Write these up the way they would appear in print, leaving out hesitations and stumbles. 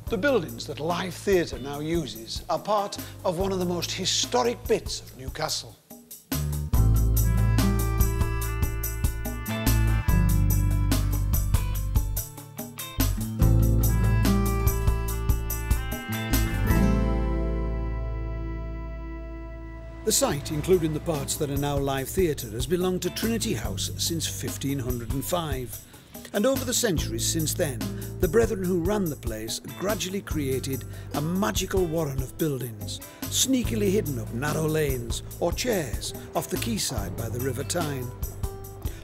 The buildings that Live Theatre now uses are part of one of the most historic bits of Newcastle. The site, including the parts that are now Live Theatre, has belonged to Trinity House since 1505. And over the centuries since then, the brethren who ran the place gradually created a magical warren of buildings, sneakily hidden up narrow lanes or chairs off the quayside by the River Tyne.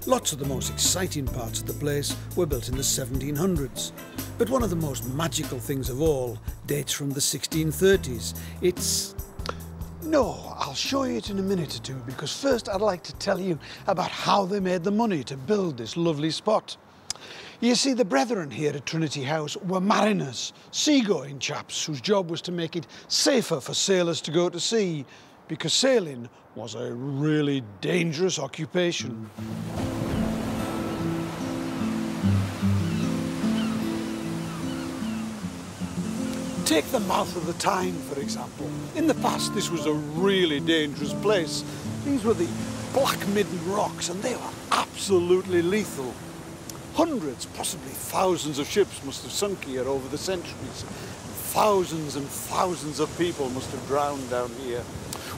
Lots of the most exciting parts of the place were built in the 1700s, but one of the most magical things of all dates from the 1630s. It's... No, I'll show you it in a minute or two, because first I'd like to tell you about how they made the money to build this lovely spot. You see, the brethren here at Trinity House were mariners, seagoing chaps whose job was to make it safer for sailors to go to sea, because sailing was a really dangerous occupation. Take the mouth of the Tyne, for example. In the past, this was a really dangerous place. These were the Black Midden Rocks, and they were absolutely lethal. Hundreds, possibly thousands of ships must have sunk here over the centuries. Thousands and thousands of people must have drowned down here.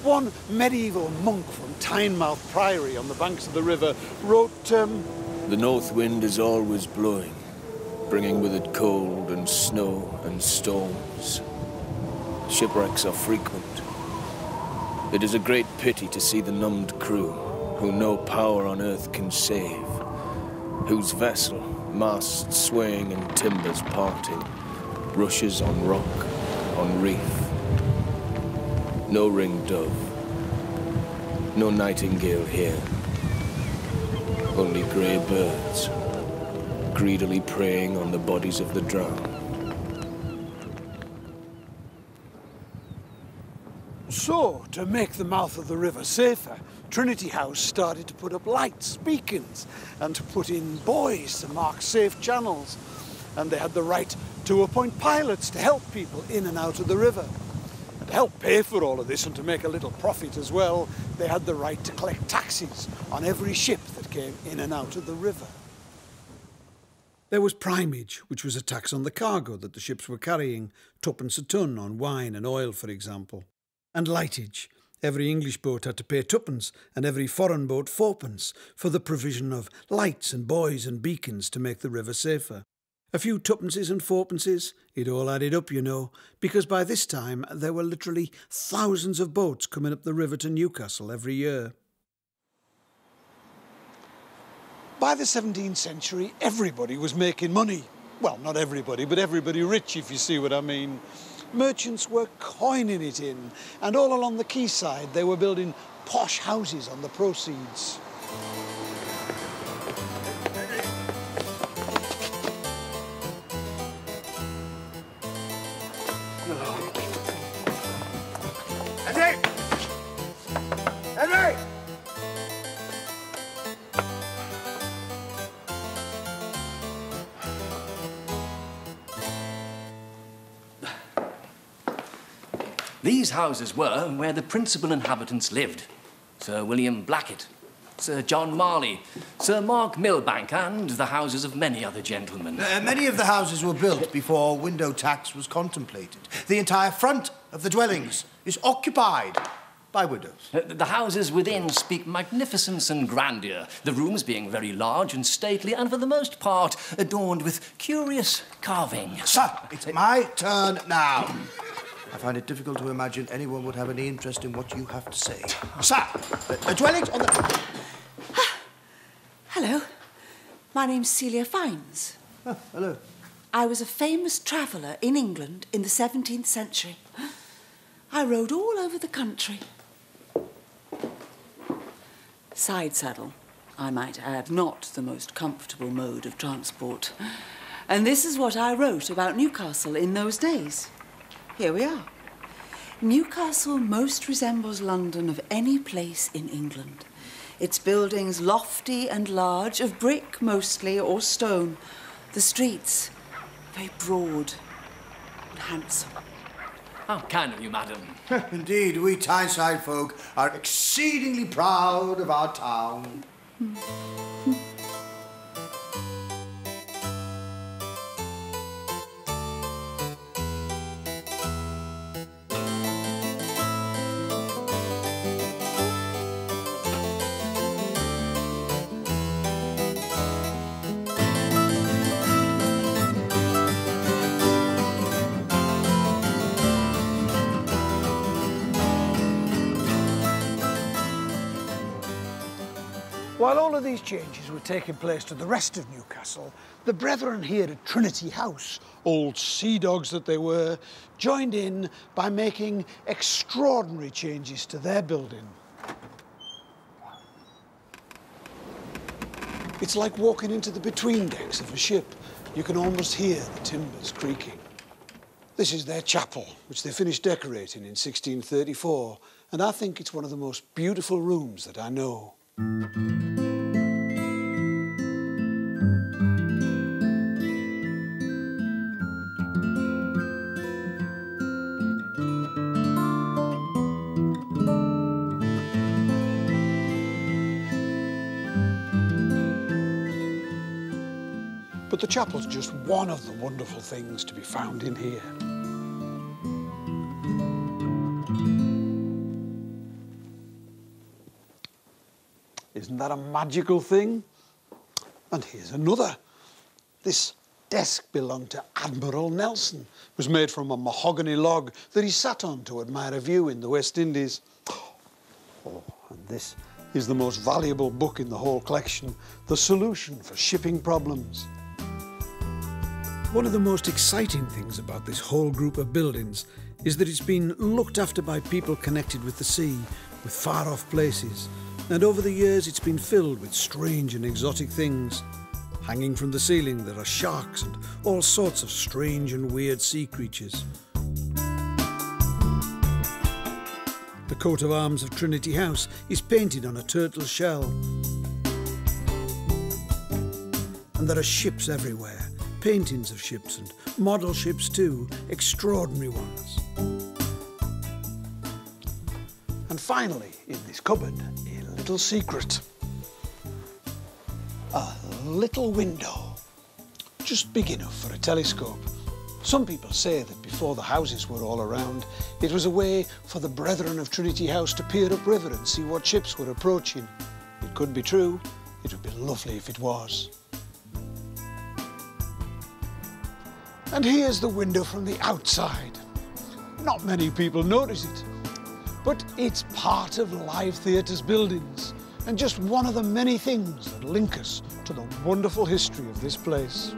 One medieval monk from Tynemouth Priory on the banks of the river wrote, The north wind is always blowing, bringing with it cold and snow and storms. Shipwrecks are frequent. It is a great pity to see the numbed crew, who no power on earth can save, whose vessel, masts swaying and timbers parting, rushes on rock, on reef. No ringed dove, no nightingale here, only grey birds, greedily preying on the bodies of the drowned. So, to make the mouth of the river safer, Trinity House started to put up lights, beacons, and to put in buoys to mark safe channels. And they had the right to appoint pilots to help people in and out of the river. And to help pay for all of this and to make a little profit as well, they had the right to collect taxes on every ship that came in and out of the river. There was primage, which was a tax on the cargo that the ships were carrying, twopence a ton on wine and oil, for example. And lightage. Every English boat had to pay twopence and every foreign boat fourpence for the provision of lights and buoys and beacons to make the river safer. A few twopences and fourpences, it all added up, you know, because by this time there were literally thousands of boats coming up the river to Newcastle every year. By the 17th century, everybody was making money. Well, not everybody, but everybody rich, if you see what I mean. Merchants were coining it in, and all along the quayside they were building posh houses on the proceeds. Henry! Henry! These houses were where the principal inhabitants lived. Sir William Blackett, Sir John Marley, Sir Mark Milbank, and the houses of many other gentlemen. Many of the houses were built before window tax was contemplated. The entire front of the dwellings is occupied by widows. The houses within speak magnificence and grandeur, the rooms being very large and stately, and for the most part adorned with curious carving. Sir, it's my turn now. I find it difficult to imagine anyone would have any interest in what you have to say. Sir, dwellings on the... Hello. My name's Celia Fiennes. Oh, hello. I was a famous traveller in England in the 17th century. I rode all over the country. Side saddle, I might add, not the most comfortable mode of transport. And this is what I wrote about Newcastle in those days. Here we are. Newcastle most resembles London of any place in England. Its buildings lofty and large, of brick mostly, or stone. The streets very broad. and handsome. How kind of you, madam. Indeed, we Tyneside folk are exceedingly proud of our town. While all of these changes were taking place to the rest of Newcastle, the brethren here at Trinity House, old sea dogs that they were, joined in by making extraordinary changes to their building. It's like walking into the between decks of a ship. You can almost hear the timbers creaking. This is their chapel, which they finished decorating in 1634, and I think it's one of the most beautiful rooms that I know. But the chapel's just one of the wonderful things to be found in here. Isn't that a magical thing? And here's another. This desk belonged to Admiral Nelson. It was made from a mahogany log that he sat on to admire a view in the West Indies. Oh, and this is the most valuable book in the whole collection, The Solution for Shipping Problems. One of the most exciting things about this whole group of buildings is that it's been looked after by people connected with the sea, with far-off places, and over the years it's been filled with strange and exotic things. Hanging from the ceiling there are sharks and all sorts of strange and weird sea creatures. The coat of arms of Trinity House is painted on a turtle shell. And there are ships everywhere. Paintings of ships and model ships too, extraordinary ones. And finally, in this cupboard, a little secret. A little window, just big enough for a telescope. Some people say that before the houses were all around, it was a way for the brethren of Trinity House to peer upriver and see what ships were approaching. It could be true. It would be lovely if it was. And here's the window from the outside. Not many people notice it, but it's part of Live Theatre's buildings and just one of the many things that link us to the wonderful history of this place.